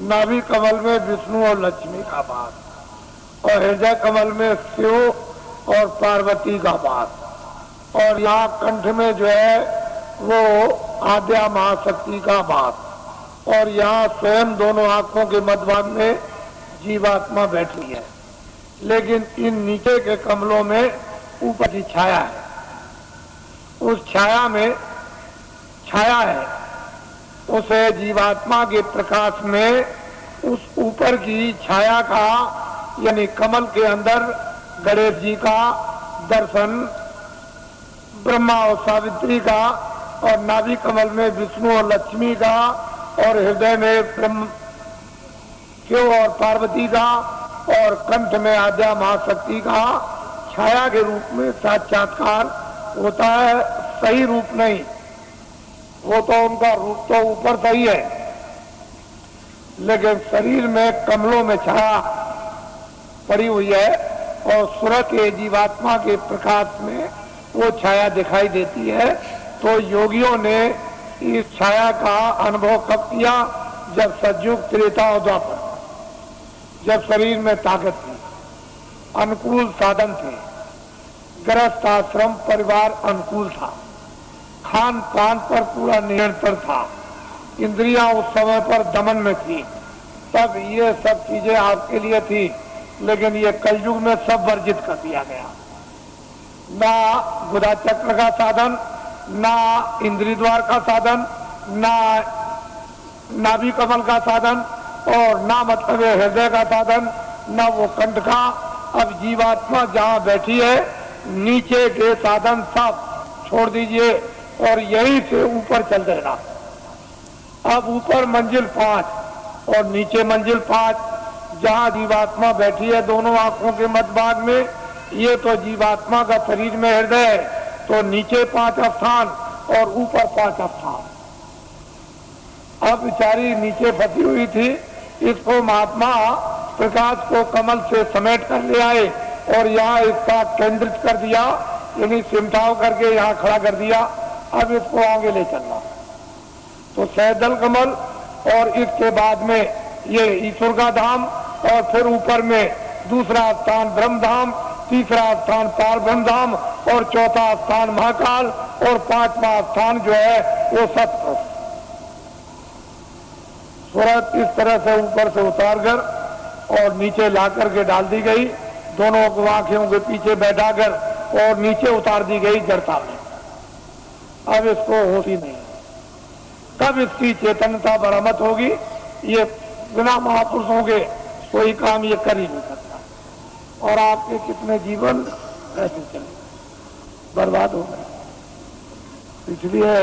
नाभि कमल में विष्णु और लक्ष्मी का वास, और हृदय कमल में शिव और पार्वती का वास, और यहाँ कंठ में जो है वो आद्या महाशक्ति का वास, और यहाँ स्वयं दोनों आंखों के मध्यभाग में जीवात्मा बैठी है। लेकिन इन नीचे के कमलों में ऊपर की छाया है, उस छाया में छाया है, उस जीवात्मा के प्रकाश में उस ऊपर की छाया का यानी कमल के अंदर गणेश जी का दर्शन, ब्रह्मा और सावित्री का, और नाभि कमल में विष्णु और लक्ष्मी का, और हृदय में ब्रह्म शिव और पार्वती का, और कंठ में आद्या महाशक्ति का छाया के रूप में साक्षात्कार होता है। सही रूप नहीं, वो तो उनका रूप तो ऊपर सही है, लेकिन शरीर में कमलों में छाया पड़ी हुई है, और सूरज के जीवात्मा के प्रकाश में वो छाया दिखाई देती है। तो योगियों ने इस छाया का अनुभव कब किया? जब सतयुग, त्रेता और द्वापर, जब शरीर में ताकत थी, अनुकूल साधन थे, गृहस्थ आश्रम परिवार अनुकूल था, खान पान पर पूरा नियंत्रण था, इंद्रियां उस समय पर दमन में थी, तब ये सब चीजें आपके लिए थी। लेकिन ये कलयुग में सब वर्जित कर दिया गया। ना गुदा चक्र का साधन, ना इंद्रिय द्वार का साधन, ना नाभि कमल का साधन, और ना मतलब हृदय का साधन, ना वो कंठ का। अब जीवात्मा जहाँ बैठी है, नीचे के साधन सब छोड़ दीजिए और यहीं से ऊपर चल देना। अब ऊपर मंजिल 5 और नीचे मंजिल 5, जहाँ जीवात्मा बैठी है दोनों आंखों के मध्य भाग में, ये तो जीवात्मा का शरीर में हृदय है, तो नीचे 5 स्थान और ऊपर 5 स्थान। अब बेचारी नीचे फंसी हुई थी, इसको महात्मा प्रकाश को कमल से समेट कर ले आए और यहाँ इसका केंद्रित कर दिया, यानी सिमटाव करके यहाँ खड़ा कर दिया। अब इसको आगे ले चलना, तो सहदल कमल, और इसके बाद में ये ईश्वर का धाम, और फिर ऊपर में दूसरा स्थान ब्रह्मधाम, तीसरा स्थान पार ब्रह्म धाम, और चौथा स्थान महाकाल, और 5वां स्थान जो है वो सत्य। सूरत इस तरह से ऊपर से उतार कर और नीचे ला करके डाल दी गई, दोनों को आंखों के पीछे बैठाकर, और नीचे उतार दी गई जड़ता में। अब इसको होती नहीं, कब इसकी चेतनता बरामद होगी? ये बिना महापुरुषों के कोई काम ये कर ही नहीं सकता। और आपके कितने जीवन ऐसे चले बर्बाद हो गए। इसलिए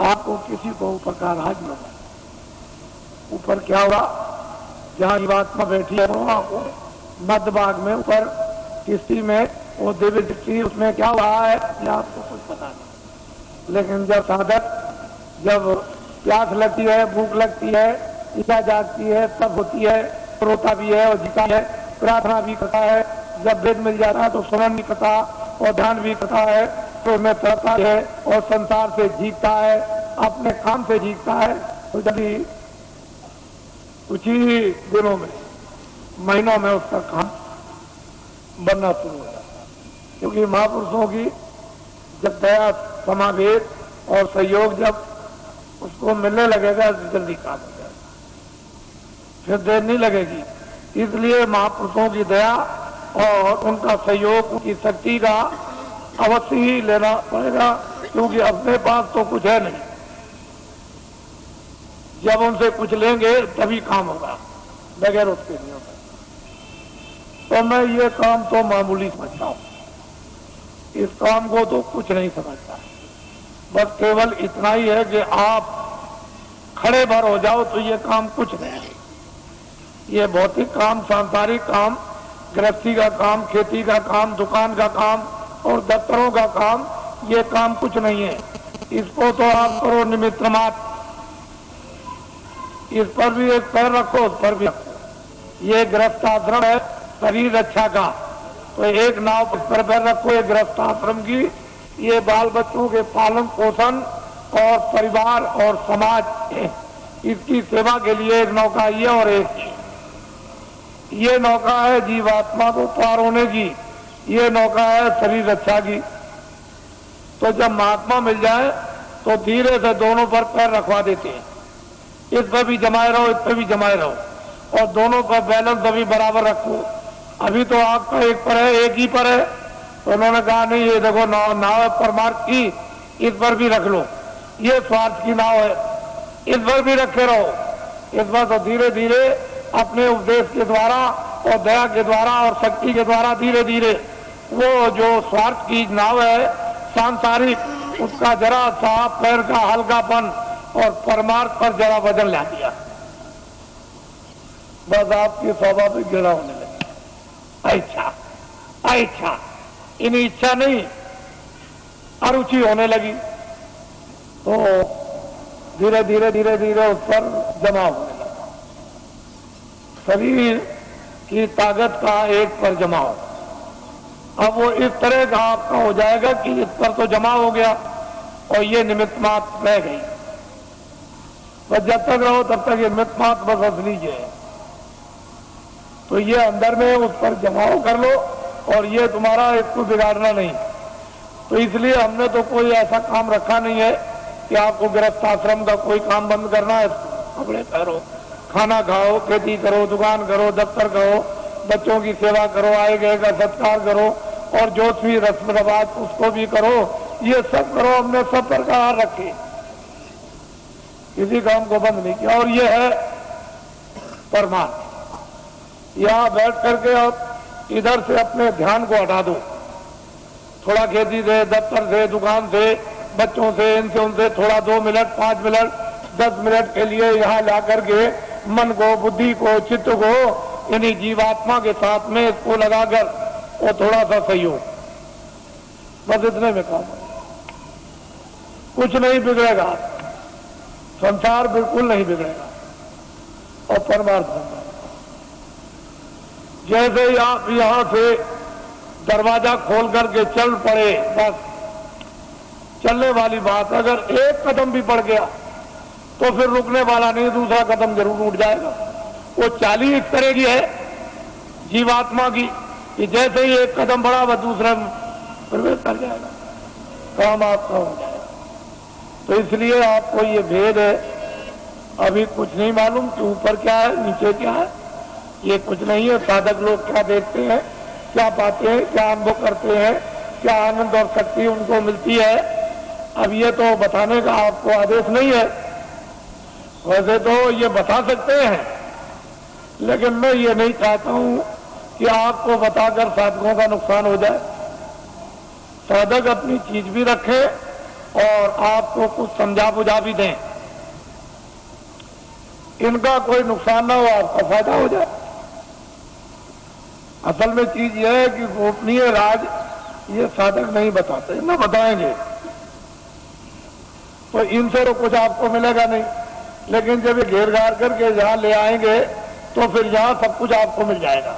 आपको किसी को ऊपर का राज मिला। ऊपर क्या हुआ? जहाँ जीवात्मा बैठी है वहां को मध्य भाग में ऊपर किसी में वो दिव्य दृष्टि, उसमें क्या हुआ है ये आपको कुछ पता नहीं। लेकिन जब साधक, जब प्यास लगती है, भूख लगती है, इच्छा जागती है, तब होती है, रोता भी है और जीता है, प्रार्थना भी करता है। जब वेद मिल जाता है तो स्मरण भी करता और ध्यान भी करता है, तो उसमें तरता है और संसार से जीतता है, अपने काम से जीतता है। तो जब कुछ ही दिनों में, महीनों में उसका काम बनना शुरू हो जाता है। क्योंकि महापुरुषों की जब दया, समावेश और सहयोग जब उसको मिलने लगेगा तो जल्दी काम हो जाएगा, फिर देर नहीं लगेगी। इसलिए महापुरुषों की दया और उनका सहयोग, उनकी शक्ति का अवश्य ही लेना पड़ेगा, क्योंकि अपने पास तो कुछ है नहीं। जब उनसे कुछ लेंगे तभी काम होगा, बगैर उसके नहीं होगा। तो मैं ये काम तो मामूली समझता हूँ, इस काम को तो कुछ नहीं समझता। बस केवल इतना ही है कि आप खड़े भर हो जाओ तो ये काम कुछ नहीं। ये भौतिक काम, सांसारिक काम, गृहस्थी का काम, खेती का काम, दुकान का काम और दफ्तरों का काम, ये काम कुछ नहीं है। इसको तो आप करो निमित्त मात्र, इस पर भी एक पैर रखो, उस पर भी रखो। ये गृहस्थ आश्रम है शरीर रक्षा का, तो एक नाव पर पैर रखो ये गृहस्थ आश्रम की। ये बाल बच्चों के पालन पोषण और परिवार और समाज इसकी सेवा के लिए एक नौका ये और एक ये नौका है जीवात्मा को पार होने की, ये नौका है शरीर रक्षा की। तो जब महात्मा मिल जाए तो धीरे से दोनों पर पैर रखवा देते हैं, इस पर भी जमाए रहो, इस पर भी जमाए रहो, और दोनों पर बैलेंस अभी बराबर रखो। अभी तो आपका एक पर है, एक ही पर है, तो उन्होंने कहा नहीं ये देखो नाव है परमार्थ की, इस पर भी रख लो, ये स्वार्थ की नाव है, इस पर भी रखे रहो। इस पर तो धीरे धीरे अपने उपदेश के द्वारा और दया के द्वारा और शक्ति के द्वारा धीरे धीरे वो जो स्वार्थ की नाव है सांसारिक, उसका जरा सा पैर का हल्कापन और परमार्थ पर जरा वजन ला दिया, बस आपकी स्वाभाविक गिरा होने लगी। इच्छा इच्छा इन इच्छा नहीं अरुचि होने लगी, तो धीरे धीरे धीरे धीरे उस पर जमा होने लगा। शरीर की ताकत का एक पर जमा हो, अब वो इस तरह का आपका हो जाएगा कि इस पर तो जमा हो गया और ये निमित्त मात्र रह गई। बस जब तक रहो तब तक ये निमित्त मात्र बस असली है, तो ये अंदर में उस पर जमाव कर लो और ये तुम्हारा इसको बिगाड़ना नहीं। तो इसलिए हमने तो कोई ऐसा काम रखा नहीं है कि आपको गृहस्थ आश्रम का कोई काम बंद करना है। कपड़े पहनो, खाना खाओ, खेती करो, दुकान करो, दफ्तर करो, बच्चों की सेवा करो, आए गए का सत्कार करो, और जो भी रस्म रवाज उसको भी करो, ये सब करो। हमने सब प्रकार रखे, किसी काम को बंद नहीं किया। और ये है परमार्थ। यहाँ बैठ करके आप इधर से अपने ध्यान को हटा दो, थोड़ा खेती से, दफ्तर से, दुकान से, बच्चों से, इनसे उनसे थोड़ा 2 मिनट, 5 मिनट, 10 मिनट के लिए यहाँ ला करके मन को, बुद्धि को, चित्त को यानी जीवात्मा के साथ में इसको लगाकर वो थोड़ा सा सहयोग, बस इतने में काम है। कुछ नहीं बिगड़ेगा, संसार बिल्कुल नहीं बिगड़ेगा और परमार्थ बन। जैसे आप यहां से दरवाजा खोल करके चल पड़े, बस चलने वाली बात, अगर एक कदम भी बढ़ गया तो फिर रुकने वाला नहीं, दूसरा कदम जरूर उठ जाएगा। वो चाली इस तरह की है जीवात्मा की कि जैसे ही एक कदम बढ़ा वह दूसरा प्रवेश कर जाएगा, काम आपका हो जाएगा। तो इसलिए आपको ये भेद है, अभी कुछ नहीं मालूम कि ऊपर क्या है नीचे क्या है, ये कुछ नहीं है। साधक लोग क्या देखते हैं, क्या पाते हैं, क्या अनुभव करते हैं, क्या आनंद और शक्ति उनको मिलती है, अब ये तो बताने का आपको आदेश नहीं है। वैसे तो ये बता सकते हैं, लेकिन मैं ये नहीं चाहता हूं कि आपको बताकर साधकों का नुकसान हो जाए। साधक अपनी चीज भी रखे और आपको कुछ समझा बुझा भी दें, इनका कोई नुकसान ना हो, आपका फायदा हो जाए। असल में चीज यह है कि गोपनीय राज ये साधक नहीं बताते, ना बताएंगे तो इनसे तो कुछ आपको मिलेगा नहीं। लेकिन जब ये घेर घार करके यहां ले आएंगे तो फिर यहां सब कुछ आपको मिल जाएगा।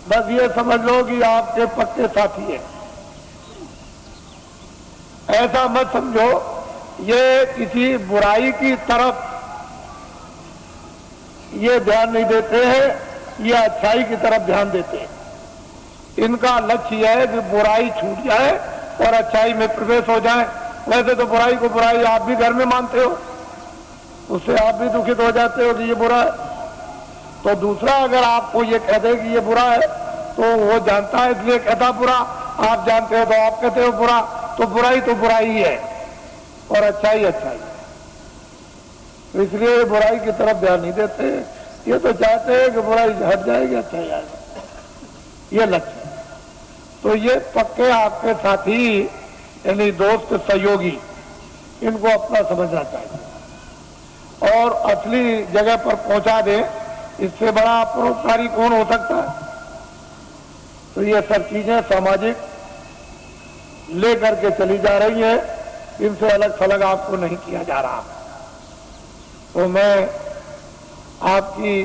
बस ये समझ लो कि आपके पक्के साथी है, ऐसा मत समझो ये किसी बुराई की तरफ ये ध्यान नहीं देते हैं, ये अच्छाई की तरफ ध्यान देते हैं। इनका लक्ष्य यह है कि बुराई छूट जाए और अच्छाई में प्रवेश हो जाए। वैसे तो बुराई को बुराई आप भी घर में मानते हो, उससे आप भी दुखित हो जाते हो कि ये बुरा है। तो दूसरा अगर आपको ये कह दे कि ये बुरा है तो वो जानता है इसलिए कहता बुरा, आप जानते हो तो आप कहते हो बुरा, तो बुराई ही है और अच्छाई अच्छाई है। तो इसलिए बुराई की तरफ ध्यान नहीं देते, ये तो चाहते हैं कि बुराई हट जाएगी, अच्छा जाएगा, ये लक्ष्य। तो ये पक्के आपके साथी यानी दोस्त सहयोगी, इनको अपना समझना चाहिए और असली जगह पर पहुंचा दे, इससे बड़ा परोपकारी कौन हो सकता है। तो ये सब चीजें सामाजिक लेकर के चली जा रही है, इनसे अलग थलग आपको नहीं किया जा रहा। तो मैं आपकी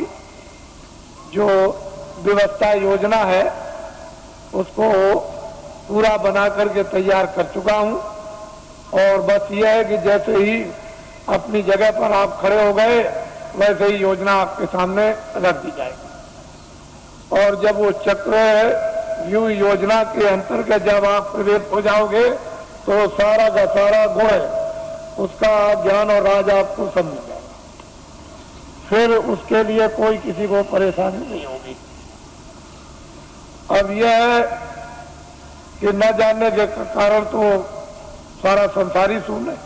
जो व्यवस्था योजना है उसको पूरा बना करके तैयार कर चुका हूं और बस यह है कि जैसे ही अपनी जगह पर आप खड़े हो गए, वैसे ही योजना आपके सामने रख दी जाएगी। और जब वो चक्र व्यू योजना के अंतर्गत जब आप प्रवेश हो जाओगे तो सारा का सारा गुण उसका ज्ञान और राज आपको सब मिल जाएगा। फिर उसके लिए कोई किसी को परेशानी नहीं होगी। अब यह है कि न जानने के कारण तो सारा संसार ही शून्य है,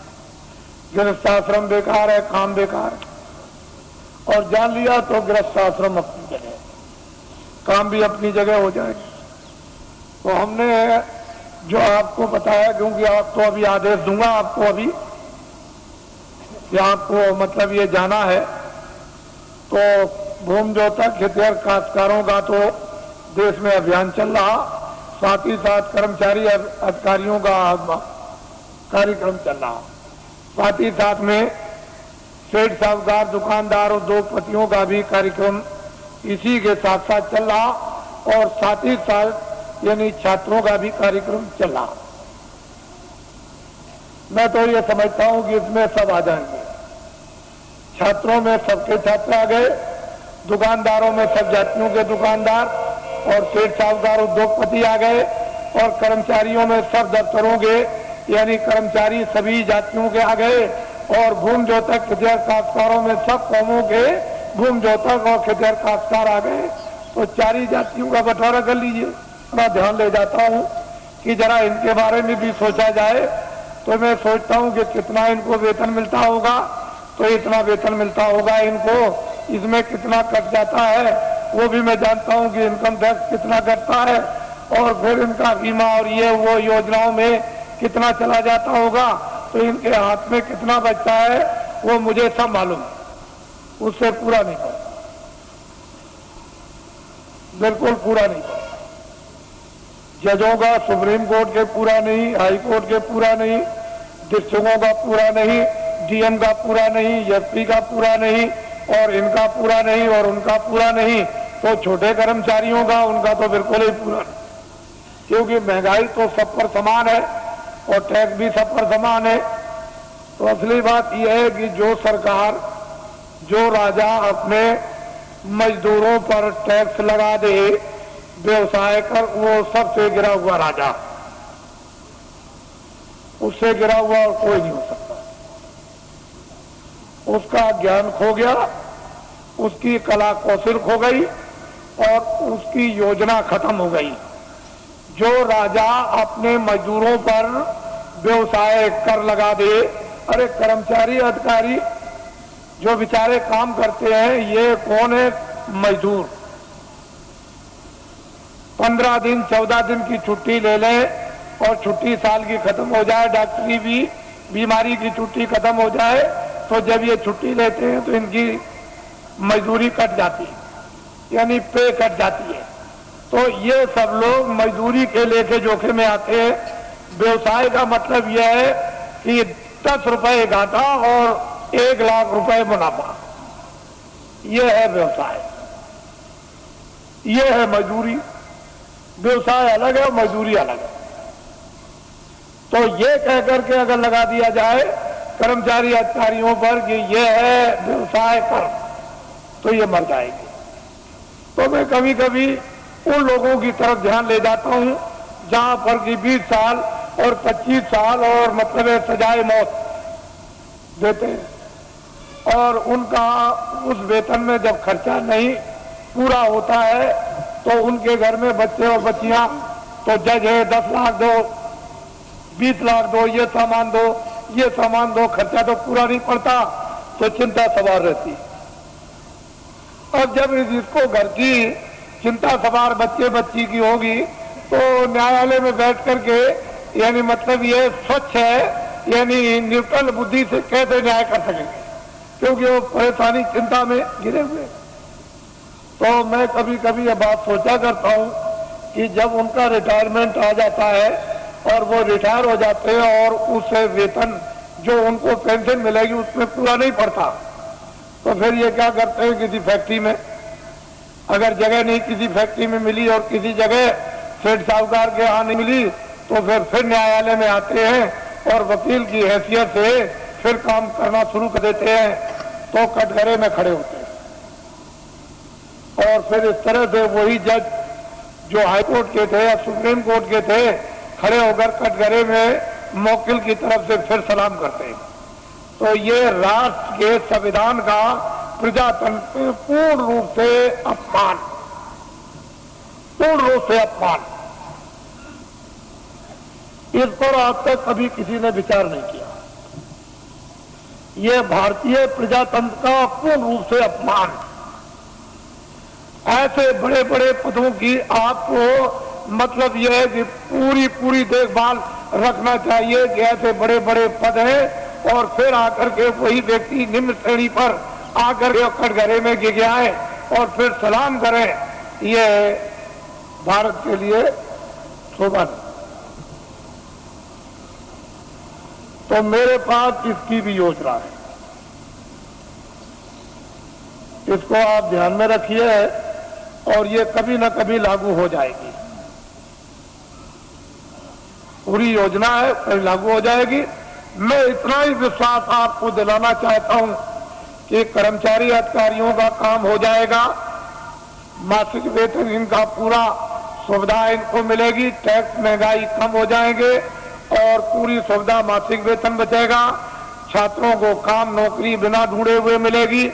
गृहस्थाश्रम बेकार है, काम बेकार है। और जान लिया तो गृहस्थाश्रम अपनी जगह, काम भी अपनी जगह हो जाएगा। तो हमने जो आपको बताया, क्योंकि आप तो अभी आदेश दूंगा आपको अभी कि आपको मतलब ये जाना है, तो भूमि जोतक खेतिहर काश्तकारों का तो देश में अभियान चल रहा, साथ ही साथ कर्मचारी अधिकारियों का कार्यक्रम चल रहा, साथ ही साथ में सेठ साहूकार दुकानदार उद्योगपतियों का भी कार्यक्रम इसी के साथ साथ चल रहा, और साथ ही साथ यानी छात्रों का भी कार्यक्रम चल रहा। मैं तो ये समझता हूं कि इसमें सब आ जाएंगे। छात्रों में सबके छात्र आ गए, दुकानदारों में सब जातियों के दुकानदार और सेठ साहूकार उद्योगपति आ गए, और कर्मचारियों में सब दफ्तरों के यानी कर्मचारी सभी जातियों के आ गए, और भूमि जोतक खेतिहर काश्तकारों में सब कौमों के भूमि जोतक और खेतिहर काश्तकार आ गए। तो चारी जातियों का बंटवारा कर लीजिए। मैं ध्यान ले जाता हूँ कि जरा इनके बारे में भी सोचा जाए। तो मैं सोचता हूँ कि कितना इनको वेतन मिलता होगा, तो इतना वेतन मिलता होगा इनको, इसमें कितना कट जाता है वो भी मैं जानता हूँ कि इनकम टैक्स कितना कटता है, और फिर इनका बीमा और ये वो योजनाओं में कितना चला जाता होगा, तो इनके हाथ में कितना बचता है वो मुझे सब मालूम है। उससे पूरा नहीं पड़ता, बिल्कुल पूरा नहीं पड़ता। जजों का सुप्रीम कोर्ट के पूरा नहीं, हाई कोर्ट के पूरा नहीं, डिस्ट्रिक्टों का पूरा नहीं, डीएम का पूरा नहीं, एसपी का पूरा नहीं, और इनका पूरा नहीं और उनका पूरा नहीं, तो छोटे कर्मचारियों का उनका तो बिल्कुल ही पूरा नहीं। क्योंकि महंगाई तो सब पर समान है और टैक्स भी सब पर समान है। तो असली बात यह है कि जो सरकार, जो राजा अपने मजदूरों पर टैक्स लगा दे व्यवसाय कर, वो सबसे गिरा हुआ राजा, उससे गिरा हुआ और कोई नहीं हो सकता। उसका ज्ञान खो गया, उसकी कला कौशल खो गई और उसकी योजना खत्म हो गई। जो राजा अपने मजदूरों पर व्यवसाय कर लगा दे, अरे कर्मचारी अधिकारी जो बेचारे काम करते हैं, ये कौन है? मजदूर 15 दिन 14 दिन की छुट्टी ले लें और छुट्टी साल की खत्म हो जाए, डॉक्टरी भी बीमारी की छुट्टी खत्म हो जाए, तो जब ये छुट्टी लेते हैं तो इनकी मजदूरी कट जाती है, यानी पे कट जाती है। तो ये सब लोग मजदूरी के लेके जोखिम में आते हैं। व्यवसाय का मतलब यह है कि 10 रुपए घाटा और 1 लाख रुपए मुनाफा, यह है व्यवसाय, यह है मजदूरी। व्यवसाय अलग है और मजदूरी अलग है। तो ये कह करके अगर लगा दिया जाए कर्मचारी अधिकारियों पर कि ये है व्यवसाय कर, तो ये मर जाएंगे। तो मैं कभी कभी उन लोगों की तरफ ध्यान ले जाता हूं जहां पर कि 20 साल और 25 साल और मतलब सजाए मौत देते हैं, और उनका उस वेतन में जब खर्चा नहीं पूरा होता है तो उनके घर में बच्चे और बच्चियां, तो जज है 10 लाख दो, 20 लाख दो, ये सामान दो, ये सामान दो, खर्चा तो पूरा नहीं पड़ता, तो चिंता सवार रहती। और जब इसको घर की चिंता सवार बच्चे बच्ची की होगी तो न्यायालय में बैठ करके, यानी मतलब ये स्वच्छ है, यानी न्यूट्रल बुद्धि से कैसे न्याय कर सकेंगे, क्योंकि वो परेशानी चिंता में घिरे हुए। तो मैं कभी कभी ये बात सोचा करता हूँ कि जब उनका रिटायरमेंट आ जाता है और वो रिटायर हो जाते हैं और उस वेतन जो उनको पेंशन मिलेगी उसमें पूरा नहीं पड़ता, तो फिर ये क्या करते हैं, किसी फैक्ट्री में, अगर जगह नहीं किसी फैक्ट्री में मिली और किसी जगह सेठ साहूकार के यहाँ नहीं मिली, तो फिर न्यायालय में आते हैं और वकील की हैसियत से फिर काम करना शुरू कर देते हैं तो कटघरे में खड़े होते हैं। और फिर इस तरह से वही जज जो हाईकोर्ट के थे या सुप्रीम कोर्ट के थे खड़े होकर कटघरे में मौकिल की तरफ से फिर सलाम करते हैं। तो ये राष्ट्र के संविधान का प्रजातंत्र में पूर्ण रूप से अपमान, पूर्ण रूप से अपमान। इस पर आज तक कभी किसी ने विचार नहीं किया। ये भारतीय प्रजातंत्र का पूर्ण रूप से अपमान। ऐसे बड़े बड़े पदों की आपको मतलब यह है कि पूरी देखभाल रखना चाहिए कि ऐसे बड़े बड़े पद हैं और फिर आकर के वही व्यक्ति निम्न श्रेणी पर आकर के कटघरे में गिर गया है और फिर सलाम करें, ये भारत के लिए शोभा नहीं। तो मेरे पास इसकी भी योजना है, इसको आप ध्यान में रखिए और ये कभी ना कभी लागू हो जाएगी। पूरी योजना है, कभी लागू हो जाएगी। मैं इतना ही विश्वास आपको दिलाना चाहता हूं कि कर्मचारी अधिकारियों का काम हो जाएगा, मासिक वेतन इनका पूरा सुविधा इनको मिलेगी, टैक्स महंगाई कम हो जाएंगे और पूरी सुविधा मासिक वेतन बचेगा। छात्रों को काम नौकरी बिना ढूंढे हुए मिलेगी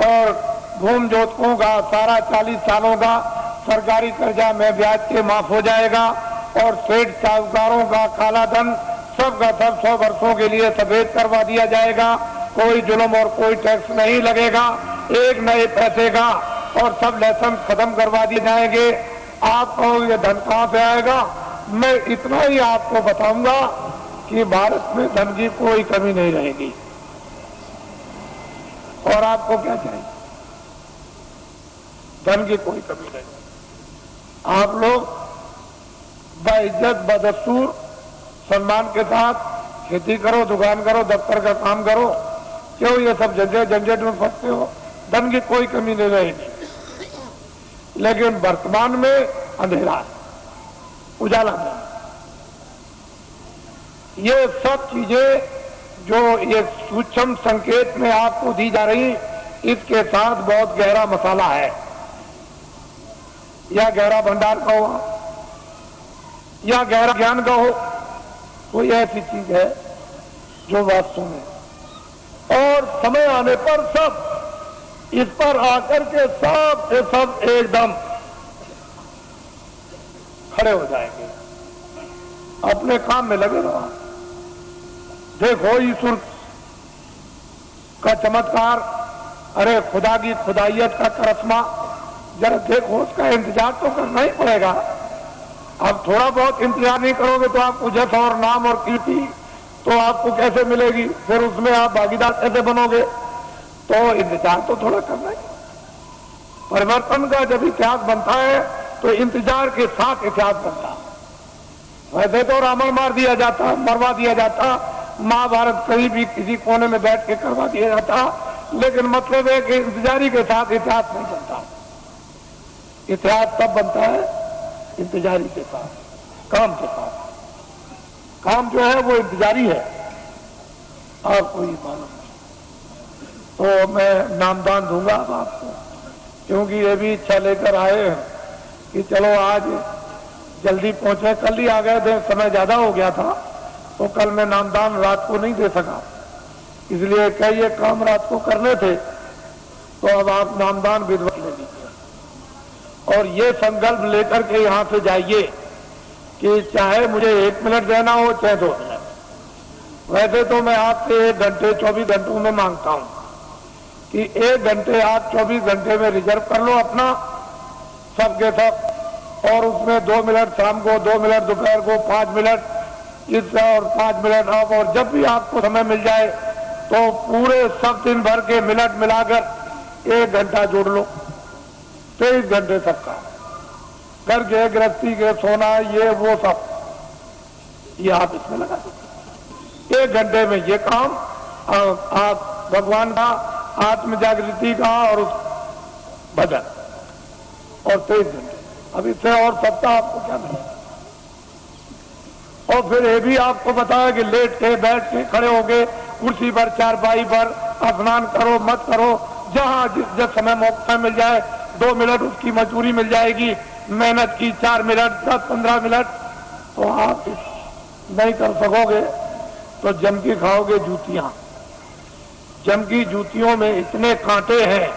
और भूमि जोतकों का सारा 40 सालों का सरकारी कर्जा में ब्याज के माफ हो जाएगा और सेठ साहूकारों का काला धन सबका सब 100 वर्षों के लिए सफेद करवा दिया जाएगा। कोई जुल्म और कोई टैक्स नहीं लगेगा, एक नए पैसे का, और सब लाइसेंस खत्म करवा दिए जाएंगे। आप कहोगे ये धन कहां से आएगा? मैं इतना ही आपको बताऊंगा कि भारत में धन की कोई कमी नहीं रहेगी। और आपको क्या चाहिए? धन की कोई कमी नहीं। आप लोग बाइज्जत बदस्तूर सम्मान के साथ खेती करो, दुकान करो, दफ्तर का काम करो। क्यों ये सब झंझट में फंसते हो? धन की कोई कमी नहीं रहेगी। लेकिन वर्तमान में अंधेरा है, उजाला नहीं। ये सब चीजें जो ये सूक्ष्म संकेत में आपको दी जा रही, इसके साथ बहुत गहरा मसाला है, या गहरा भंडार का हो या गहरा ज्ञान का हो, कोई ऐसी चीज है जो वास्तव में, और समय आने पर सब इस पर आकर के सब एकदम खड़े हो जाएंगे, अपने काम में लगे रहो। देखो ईश्वर का चमत्कार, अरे खुदा की खुदाइयत का करिश्मा, जरा देखो, उसका इंतजार तो करना ही पड़ेगा। अब थोड़ा बहुत इंतजार नहीं करोगे तो आपको जस और नाम और कीर्ति तो आपको कैसे मिलेगी? फिर उसमें आप भागीदार कैसे बनोगे? तो इंतजार तो थोड़ा करना ही। परिवर्तन का जब इतिहास बनता है तो इंतजार के साथ इतिहास बनता है। वैसे तो रावण मार दिया जाता, मरवा दिया जाता, महाभारत कहीं भी किसी कोने में बैठ के करवा दिया जाता, लेकिन मतलब है कि इंतजारी के साथ इतिहास नहीं बनता। इतिहास तब बनता है इंतजारी के साथ, काम के साथ। काम जो है वो इंतजारी है, आपको ये मालूम है। तो मैं नामदान दूंगा अब आपको, क्योंकि ये भी इच्छा लेकर आए हैं कि चलो आज जल्दी पहुंचे। कल ही आ गए थे, समय ज्यादा हो गया था, तो कल मैं नामदान रात को नहीं दे सका, इसलिए कई ये काम रात को करने थे। तो अब आप नामदान विधिवत ले लीजिए और ये संकल्प लेकर के यहां से जाइए कि चाहे मुझे 1 मिनट देना हो चाहे 2 मिनट। वैसे तो मैं आपसे 1 घंटे 24 घंटों में मांगता हूं कि 1 घंटे आप 24 घंटे में रिजर्व कर लो अपना, सबके सब, और उसमें 2 मिनट शाम को, 2 मिनट दोपहर को, 5 मिनट इस और 5 मिनट अब, और जब भी आपको समय मिल जाए तो पूरे सब दिन भर के मिनट मिलाकर 1 घंटा जोड़ लो। 23 घंटे तक का घर के गृहस्थी के सोना ये वो सब ये आप इसमें लगा दीजिए। 1 घंटे में ये काम आप भगवान का, आत्म जागृति का और उस भजन, और 23 घंटे। अब इससे और सप्ताह आपको क्या मिलेगा? और फिर ये भी आपको बताया कि लेट के, बैठ के, खड़े हो गए, कुर्सी पर चारपाई पर स्नान करो मत करो, जहां जिस समय मौका मिल जाए 2 मिनट उसकी मजदूरी मिल जाएगी, मेहनत की 4 मिनट 10-15 मिनट, तो आप नहीं कर सकोगे तो जम की खाओगे जूतियां। जम की जूतियों में इतने कांटे हैं,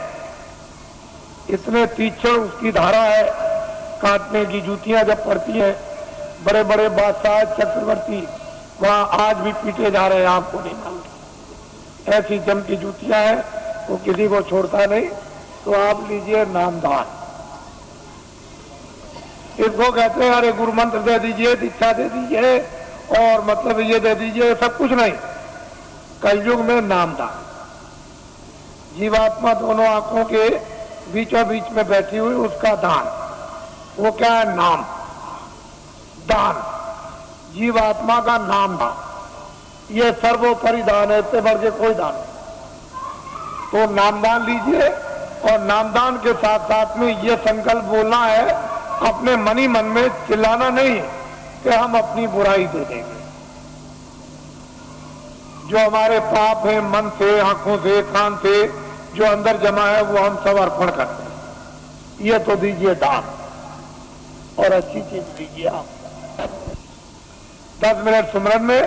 इतने तीक्ष्ण उसकी धारा है, काटने की जूतियां जब पड़ती हैं, बड़े बड़े बादशाह चक्रवर्ती वहां आज भी पीटे जा रहे हैं, आपको नहीं मालूम। ऐसी जम की जूतियां हैं, वो किसी को छोड़ता नहीं। तो आप लीजिए नामदान, इसको कहते हैं अरे गुरु मंत्र दे दीजिए, दीक्षा दे दीजिए और मतलब ये दे दीजिए, सब कुछ नहीं। कलयुग में नामदान, जीवात्मा दोनों आंखों के बीचों बीच में बैठी हुई उसका दान, वो क्या है? नाम दान, जीवात्मा का नाम दान, ये सर्वोपरि दान है, इससे बढ़ के कोई दान नहीं। तो नामदान लीजिए और नामदान के साथ साथ में ये संकल्प बोलना है, अपने मनी मन में चिल्लाना नहीं कि हम अपनी बुराई दे देंगे। जो हमारे पाप है मन से, आंखों से, कान से जो अंदर जमा है वो हम सब अर्पण करते हैं। ये तो दीजिए दान और अच्छी चीज दीजिए आप। 10 मिनट सुमरन में,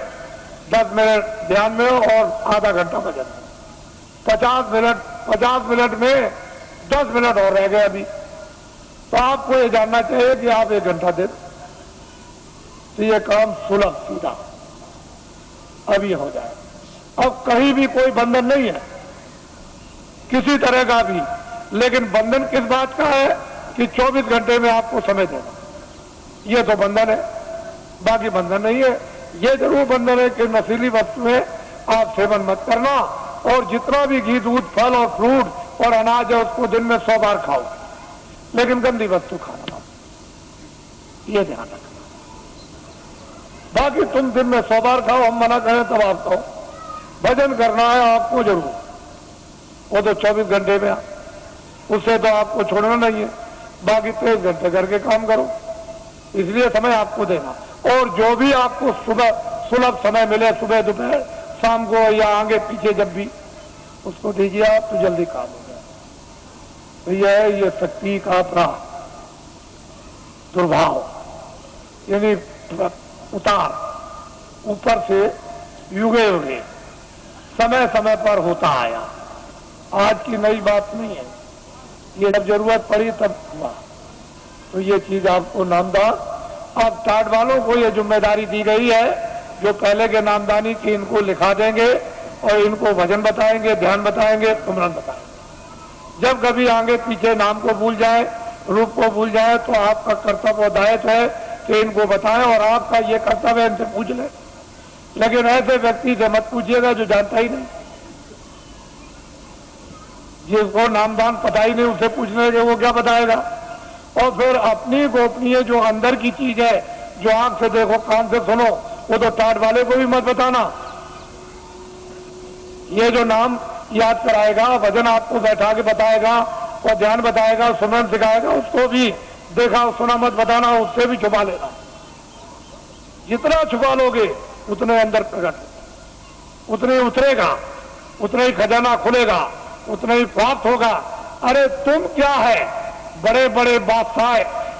10 मिनट ध्यान में और आधा घंटा भजन में, 50 मिनट में 10 मिनट और रह गए अभी, तो आपको ये जानना चाहिए कि आप 1 घंटा दे दो तो ये काम सुलभ सीधा अभी हो जाए। अब कहीं भी कोई बंधन नहीं है किसी तरह का भी, लेकिन बंधन किस बात का है कि 24 घंटे में आपको समय देना, ये तो बंधन है, बाकी बंधन नहीं है। ये जरूर बंधन है कि नशीली वस्तुएं आप सेवन मत करना, और जितना भी घी दूध फल और फ्रूट और अनाज है उसको दिन में 100 बार खाओ, लेकिन गंदी वस्तु खाना मत, ये ध्यान रखना। बाकी तुम दिन में 100 बार खाओ, हम मना करें तब आप खाओ। भजन करना है आपको जरूर, वो तो 24 घंटे में, उससे तो आपको छोड़ना नहीं है, बाकी 23 घंटे करके काम करो, इसलिए समय आपको देना। और जो भी आपको सुबह सुलभ समय मिले, सुबह दोपहर शाम को या आगे पीछे जब भी, उसको दीजिए आप, तो जल्दी काम हो जाए। तो ये शक्ति का अपना दुर्भाव, यानी उतार ऊपर से युगे युगे समय समय पर होता आया, आज की नई बात नहीं है, ये जब जरूरत पड़ी तब हुआ। तो ये चीज आपको नामदान, अब टाट वालों को ये जिम्मेदारी दी गई है, जो पहले के नामदानी की इनको लिखा देंगे और इनको भजन बताएंगे, ध्यान बताएंगे, सुमरन बताएंगे। जब कभी आगे पीछे नाम को भूल जाए, रूप को भूल जाए, तो आपका कर्तव्य और दायित्व है कि इनको बताएं, और आपका ये कर्तव्य है इनसे पूछ ले। लेकिन ऐसे व्यक्ति से मत पूछिएगा जो जानता ही नहीं, जिसको नामदान पता ही नहीं, उससे पूछने के वो क्या बताएगा। और फिर अपनी गोपनीय जो अंदर की चीज है, जो आंख से देखो कान से सुनो, वो तो टाट वाले को भी मत बताना। ये जो नाम याद कराएगा, भजन आपको बैठा के बताएगा और ध्यान बताएगा, सुमरन सिखाएगा, उसको भी देखा सुना मत बताना, उससे भी छुपा लेना। जितना छुपा लोगे उतने अंदर प्रकट, उतने उतरेगा, उतना ही खजाना खुलेगा, उतना ही प्राप्त होगा। अरे तुम क्या है, बड़े बड़े बादशाह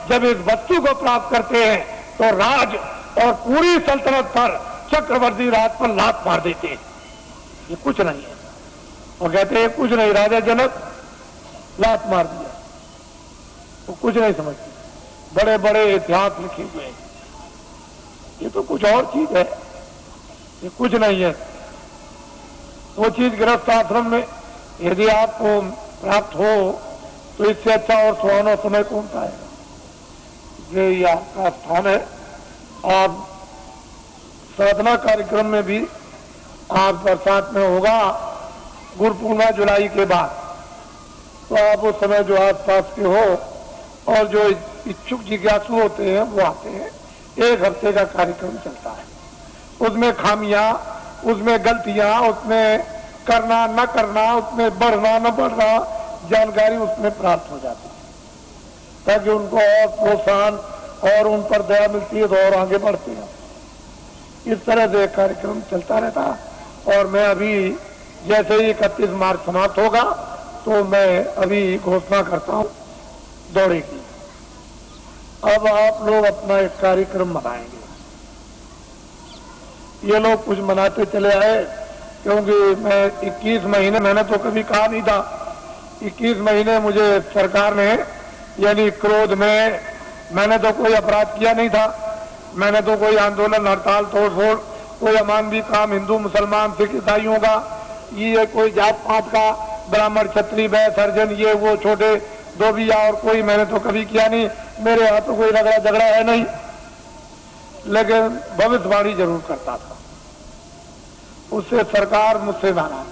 जब इस वस्तु को प्राप्त करते हैं तो राज और पूरी सल्तनत पर, चक्रवर्ती राज पर लात मार देते हैं, ये कुछ नहीं है। और कहते हैं कुछ नहीं, राजा जनक लात मार दिया, वो कुछ नहीं समझते। बड़े बड़े इतिहास लिखे हुए हैं, ये तो कुछ और चीज है, ये कुछ नहीं है। वो चीज गृहस्थ आश्रम में यदि आपको प्राप्त हो तो इससे अच्छा और सुहाना समय कौन सा है। ये आपका स्थान है, आप साधना कार्यक्रम में भी आप बरसात में होगा, गुरु पूर्णिमा जुलाई के बाद, तो आप उस समय जो आस पास के हो और जो इच्छुक जिज्ञासु होते हैं वो आते हैं। 1 हफ्ते का कार्यक्रम चलता है, उसमें खामियां, उसमें गलतियां, उसमें करना न करना, उसमें बढ़ना न बढ़ना, जानकारी उसमें प्राप्त हो जाती है, ताकि उनको और प्रोत्साहन और उन पर दया मिलती है तो और आगे बढ़ते हैं। इस तरह से कार्यक्रम चलता रहता और मैं अभी जैसे ही 31 मार्च समाप्त होगा तो मैं अभी घोषणा करता हूं दौरे की। अब आप लोग अपना एक कार्यक्रम मनाएंगे। ये लोग कुछ मनाते चले आए, क्योंकि मैं 21 महीने, मैंने तो कभी कहा नहीं था, 21 महीने मुझे सरकार ने, यानी क्रोध में, मैंने तो कोई अपराध किया नहीं था, मैंने तो कोई आंदोलन, हड़ताल, तोड़ फोड़, कोई अमानवीय काम हिंदू मुसलमान सिख ईसाइयों का, ये कोई जात पात का, ब्राह्मण क्षत्रिय वैश्य हरिजन, ये वो छोटे धोबिया और कोई मैंने तो कभी किया नहीं। मेरे यहाँ तो कोई रगड़ा झगड़ा है नहीं, लेकिन भविष्यवाणी जरूर करता था। उससे सरकार मुझसे नाराज,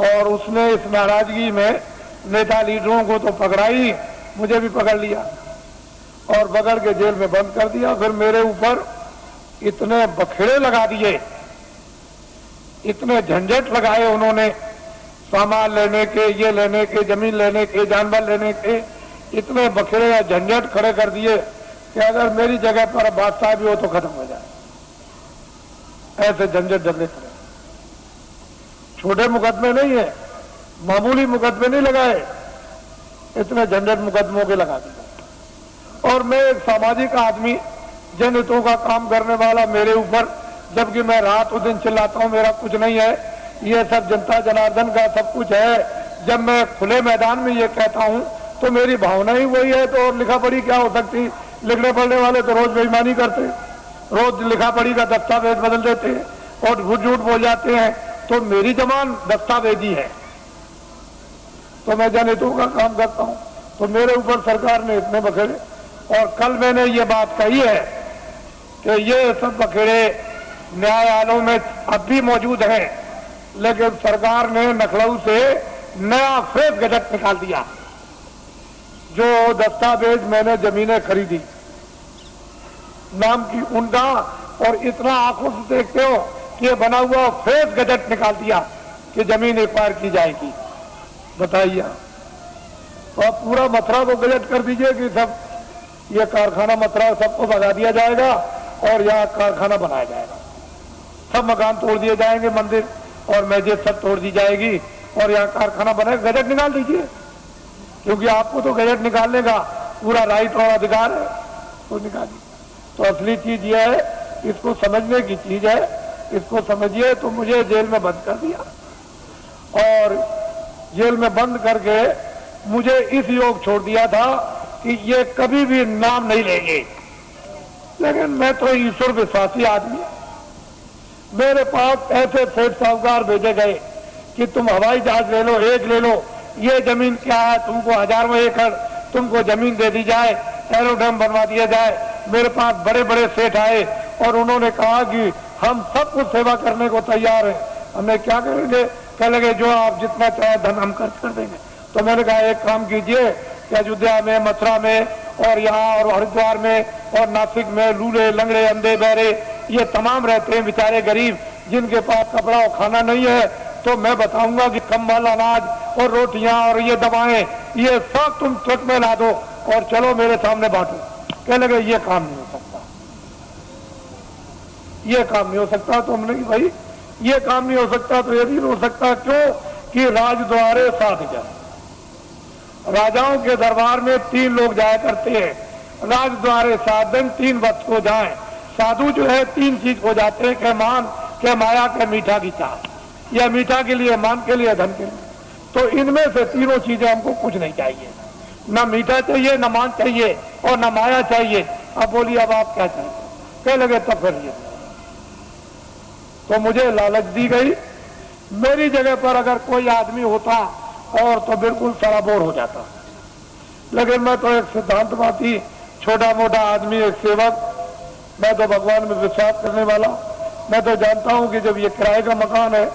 और उसने इस नाराजगी में नेता लीडरों को तो पकड़ा ही, मुझे भी पकड़ लिया और पकड़ के जेल में बंद कर दिया। फिर मेरे ऊपर इतने बखेड़े लगा दिए, इतने झंझट लगाए उन्होंने, सामान लेने के, ये लेने के, जमीन लेने के, जानवर लेने के, इतने बखेड़े या झंझट खड़े कर दिए कि अगर मेरी जगह पर बादशाह भी हो तो खत्म हो जाए। ऐसे झंझट झगड़े खड़े, छोटे मुकदमे नहीं है, मामूली मुकदमे नहीं लगाए, इतने झंझट मुकदमों के लगा दिए। और मैं एक सामाजिक आदमी, जनहितों का काम करने वाला, मेरे ऊपर, जबकि मैं रात दिन चिल्लाता हूं मेरा कुछ नहीं है, ये सब जनता जनार्दन का सब कुछ है। जब मैं खुले मैदान में ये कहता हूं तो मेरी भावना ही वही है, तो और लिखा पढ़ी क्या हो सकती? लिखने पढ़ने वाले तो रोज बेईमानी करते, रोज लिखा पढ़ी का दस्तावेज बदल देते हैं और झूठ झूठ बोल जाते हैं। तो मेरी जबान दस्तावेजी है, तो मैं जनहितों का काम करता हूं। तो मेरे ऊपर सरकार ने इतने बखेड़े, और कल मैंने ये बात कही है कि ये सब बखेड़े न्यायालयों में अब भी मौजूद हैं, लेकिन सरकार ने लखनऊ से नया फ्रेश गजट निकाल दिया। जो दस्तावेज मैंने जमीनें खरीदी नाम की उनका, और इतना आंखों से देखते हो कि ये बना हुआ फ्रेश गजट निकाल दिया कि जमीन एक्वायर की जाएगी। बताइए, तो आप पूरा मथुरा को गजट कर दीजिए कि सब ये कारखाना मथुरा सबको भगा दिया जाएगा और यहाँ कारखाना बनाया जाएगा, सब मकान तोड़ दिए जाएंगे, मंदिर और मस्जिद सब तोड़ दी जाएगी और यहाँ कारखाना बनेगा। गजट निकाल दीजिए, क्योंकि आपको तो गजट निकालने का पूरा राइट और अधिकार है, तो निकालिए। तो असली चीज ये है, इसको समझने की चीज है, इसको समझिए। तो मुझे जेल में बंद कर दिया, और जेल में बंद करके मुझे इस योग छोड़ दिया था कि ये कभी भी नाम नहीं लेंगे। लेकिन मैं तो ईश्वर विश्वासी आदमी, मेरे पास ऐसे सेठ साहूकार भेजे गए कि तुम हवाई जहाज ले लो, एक ले लो, ये जमीन क्या है, तुमको हजारों एकड़ तुमको जमीन दे दी जाए, एरोड्रम बनवा दिया जाए। मेरे पास बड़े बड़े सेठ आए और उन्होंने कहा कि हम सब कुछ सेवा करने को तैयार हैं। हमने क्या करेंगे? कह लगे जो आप जितना चाहे धन हम खर्च कर देंगे। तो मैंने कहा एक काम कीजिए कि अयोध्या में, मथुरा में और यहाँ और हरिद्वार में और नासिक में लूले लंगड़े अंधे बहरे ये तमाम रहते हैं बेचारे गरीब, जिनके पास कपड़ा और खाना नहीं है, तो मैं बताऊंगा कि कंबल, अनाज और रोटियां और ये दवाएं, ये सब तुम ट्रक में ला दो और चलो मेरे सामने बांटो। कह लगे ये काम नहीं हो सकता, ये काम नहीं हो सकता। तो हमने कि भाई ये काम नहीं हो सकता तो ये भी नहीं हो सकता। क्यों? कि राजद्वारे साध जन, राजाओं के दरबार में 3 लोग जाया करते हैं, राजद्वारे साधन 3 वक्त को जाए। साधु जो है 3 चीज को जाते हैं, के मान, के माया, के मीठा की चाह। या मीठा के लिए, मान के लिए, धन के लिए। तो इनमें से तीनों चीजें हमको कुछ नहीं चाहिए, ना मीठा चाहिए, ना मान चाहिए और ना माया चाहिए। अब बोलिए अब आप क्या चाहिए? कह लगे तब करिए। तो मुझे लालच दी गई। मेरी जगह पर अगर कोई आदमी होता और तो बिल्कुल सराबोर हो जाता, लेकिन मैं तो एक सिद्धांतवादी, छोटा मोटा आदमी, एक सेवक, मैं तो भगवान में विश्वास करने वाला। मैं तो जानता हूं कि जब ये किराए का मकान है,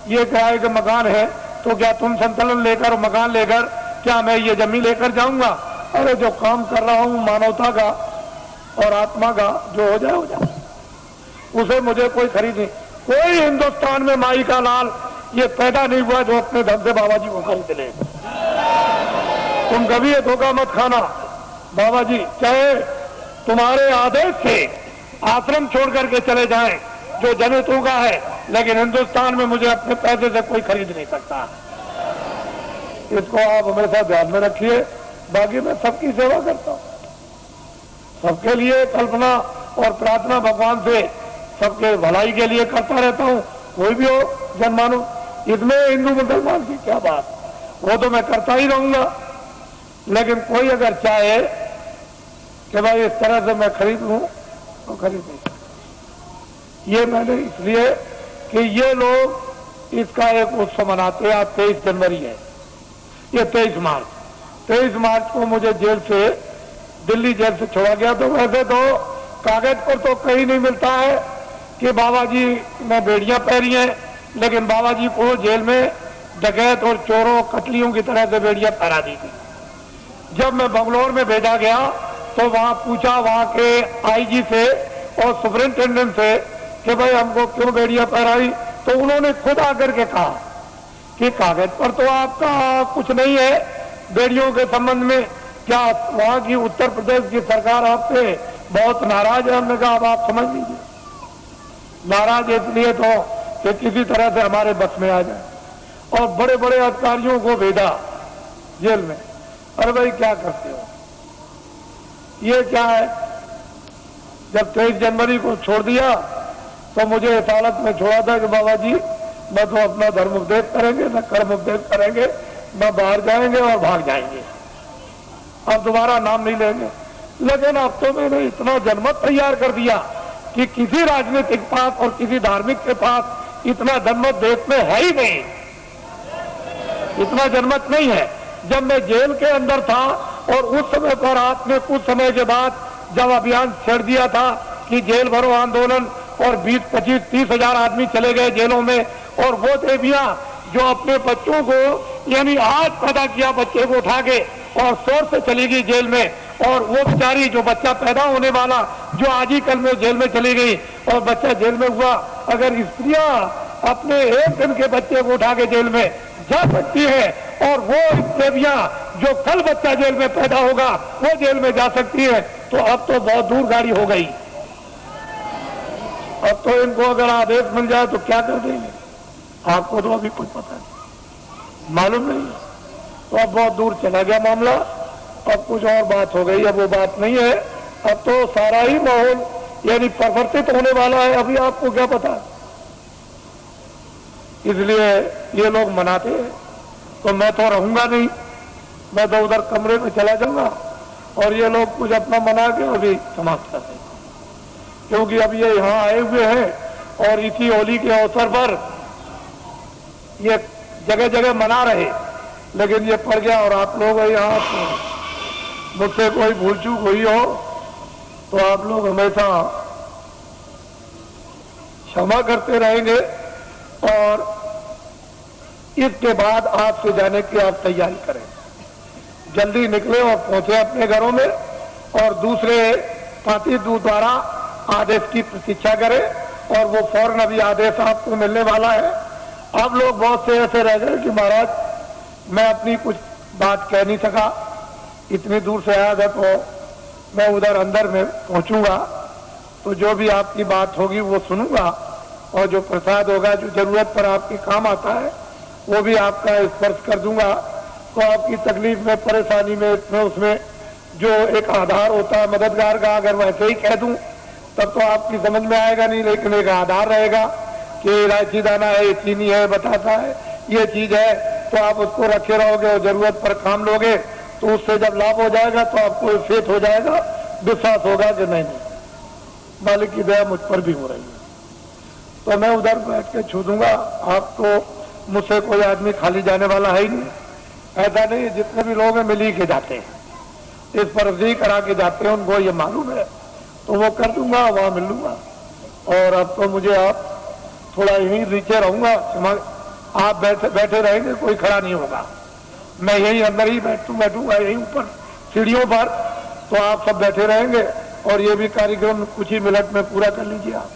ये किराए का मकान है, तो क्या तुम संतुलन लेकर, मकान लेकर क्या मैं ये जमीन लेकर जाऊंगा? अरे जो काम कर रहा हूं मानवता का और आत्मा का, जो हो जाए हो जाए, उसे मुझे कोई खरीद नहीं। कोई हिंदुस्तान में माई का लाल ये पैदा नहीं हुआ जो अपने धन से बाबा जी को खरीद ले। तुम कभी ये धोखा मत खाना। बाबा जी चाहे तुम्हारे आदेश से आश्रम छोड़ करके चले जाएं, जो जनितों का है, लेकिन हिंदुस्तान में मुझे अपने पैसे से कोई खरीद नहीं सकता। इसको आप हमेशा ध्यान में रखिए। बाकी मैं सबकी सेवा करता हूँ, सबके लिए कल्पना और प्रार्थना भगवान से सबके भलाई के लिए करता रहता हूँ। कोई भी हो जनमानुष, इसमें हिंदू मुसलमान की क्या बात, वो तो मैं करता ही रहूंगा। लेकिन कोई अगर चाहे कि भाई इस तरह से मैं खरीद लूं तो खरीद नहीं सकता। ये मैंने इसलिए कि ये लोग इसका एक उत्सव मनाते हैं। आज 23 जनवरी है, ये 23 मार्च को मुझे जेल से, दिल्ली जेल से छोड़ा गया। तो वैसे तो कागज पर तो कहीं नहीं मिलता है कि बाबा जी ने बेड़ियां पहनी हैं, लेकिन बाबा जी को जेल में डकैत और चोरों कतलियों की तरह से बेड़ियां पहरा दी थी। जब मैं बंगलौर में भेजा गया तो वहां पूछा वहां के आईजी से और सुपरिंटेंडेंट से कि भाई हमको क्यों बेड़ियां पहराई, तो उन्होंने खुद आकर के कहा कि कागज पर तो आपका कुछ नहीं है बेड़ियों के संबंध में, क्या वहां की उत्तर प्रदेश की सरकार आपसे बहुत नाराज है? हमने कहा अब आप समझ लीजिए, नाराज इसलिए तो कि किसी तरह से हमारे बस में आ जाए। और बड़े बड़े अधिकारियों को भेजा जेल में। अरे भाई क्या करते हो, ये क्या है? जब 23 जनवरी को छोड़ दिया तो मुझे इस हालत में छोड़ा था कि बाबा जी न तो अपना धर्म उपदेश करेंगे, न कर्म उपदेश करेंगे, न बाहर जाएंगे और भाग जाएंगे, अब दोबारा नाम नहीं लेंगे। लेकिन अब तो मैंने इतना जनमत तैयार कर दिया कि किसी राजनीतिक पास और किसी धार्मिक के पास इतना जनमत देश में है ही नहीं, इतना जनमत नहीं है। जब मैं जेल के अंदर था और उस समय पर आपने कुछ समय के बाद जब अभियान छेड़ दिया था कि जेल भरो आंदोलन, और 20, 25, 30 हजार आदमी चले गए जेलों में, और वो देवियां जो अपने बच्चों को, यानी आज पैदा किया बच्चे को उठा के और शोर से चली गई जेल में, और वो बेचारी जो बच्चा पैदा होने वाला जो आज ही कल में जेल में चली गई और बच्चा जेल में हुआ, अगर स्त्रियां अपने एक दिन के बच्चे को उठा के जेल में जा सकती है और वो देवियां जो कल बच्चा जेल में पैदा होगा वो जेल में जा सकती है, तो अब तो बहुत दूर गाड़ी हो गई। अब तो इनको अगर आदेश मिल जाए तो क्या कर देंगे, आपको तो अभी कुछ पता नहीं, मालूम नहीं। तो अब बहुत दूर चला गया मामला, अब कुछ और बात हो गई। अब वो बात नहीं है, अब तो सारा ही माहौल यानी परिवर्तित होने वाला है, अभी आपको क्या पता है। इसलिए ये लोग मनाते हैं तो मैं तो रहूंगा नहीं, मैं तो उधर कमरे में चला जाऊंगा और ये लोग कुछ अपना मना के अभी समाप्त कर देंगे, क्योंकि अब ये यहाँ आए हुए हैं और इसी होली के अवसर पर ये जगह जगह मना रहे, लेकिन ये पड़ गया और आप लोग यहाँ मुझसे कोई भूल चूक हुई हो तो आप लोग हमेशा क्षमा करते रहेंगे। और इसके बाद आपसे जाने की आप तैयारी करें, जल्दी निकले और पहुंचे अपने घरों में, और दूसरे पार्टी दूत द्वारा आदेश की प्रतीक्षा करें, और वो फौरन अभी आदेश आपको मिलने वाला है। आप लोग बहुत से ऐसे रह गए कि महाराज मैं अपनी कुछ बात कह नहीं सका, इतनी दूर से आया था, तो मैं उधर अंदर में पहुंचूंगा तो जो भी आपकी बात होगी वो सुनूंगा, और जो प्रसाद होगा जो जरूरत पर आपके काम आता है वो भी आपका स्पर्श कर दूंगा। तो आपकी तकलीफ में, परेशानी में, इसमें उसमें जो एक आधार होता है मददगार का, अगर वैसे ही कह दूं तब तो आपकी समझ में आएगा नहीं, लेकिन एक आधार रहेगा कि इलायची दाना है, चीनी है, बतासा है, ये चीज है, तो आप उसको रखे रहोगे और जरूरत पर काम लोगे तो उससे जब लाभ हो जाएगा तो आपको फेथ हो जाएगा, विश्वास होगा कि नहीं मालिक की दया मुझ पर भी हो रही है। तो मैं उधर बैठ के छू दूंगा, आपको मुझसे कोई आदमी खाली जाने वाला है ही नहीं, ऐसा नहीं, जितने भी लोग हैं मिल ही के जाते हैं, इस पर अर्जी करा के जाते हैं, उनको ये मालूम है, तो वो कर दूंगा, वहां मिल लूंगा। और अब तो मुझे आप थोड़ा यहीं नीचे रहूंगा, आप बैठे रहेंगे, कोई खड़ा नहीं होगा, मैं यहीं अंदर ही बैठूंगा यहीं ऊपर सीढ़ियों पर, तो आप सब बैठे रहेंगे और ये भी कार्यक्रम कुछ ही मिनट में पूरा कर लीजिए आप,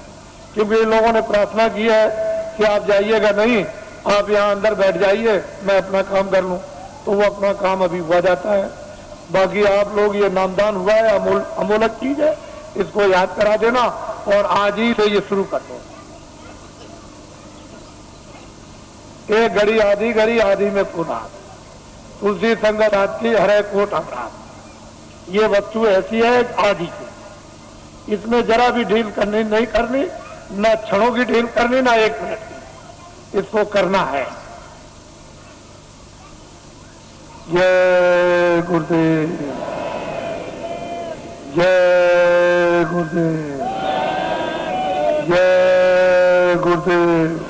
क्योंकि इन लोगों ने प्रार्थना की है कि आप जाइएगा नहीं, आप यहाँ अंदर बैठ जाइए, मैं अपना काम कर लूँ, तो वो अपना काम अभी हुआ जाता है। बाकी आप लोग ये नामदान हुआ है, अमूलक चीज है, इसको याद करा देना और आज ही से ये शुरू कर दो। एक घड़ी आधी में पूरा। तुलसी संगत हाथ की हरे कोट अपराध। ये वस्तु ऐसी है आदि की, इसमें जरा भी ढील करनी नहीं करनी, न क्षणों की ढील करनी, ना 1 मिनट की, इसको करना है। जय गुरुदेव, जय गुरुदेव, जय गुरुदेव।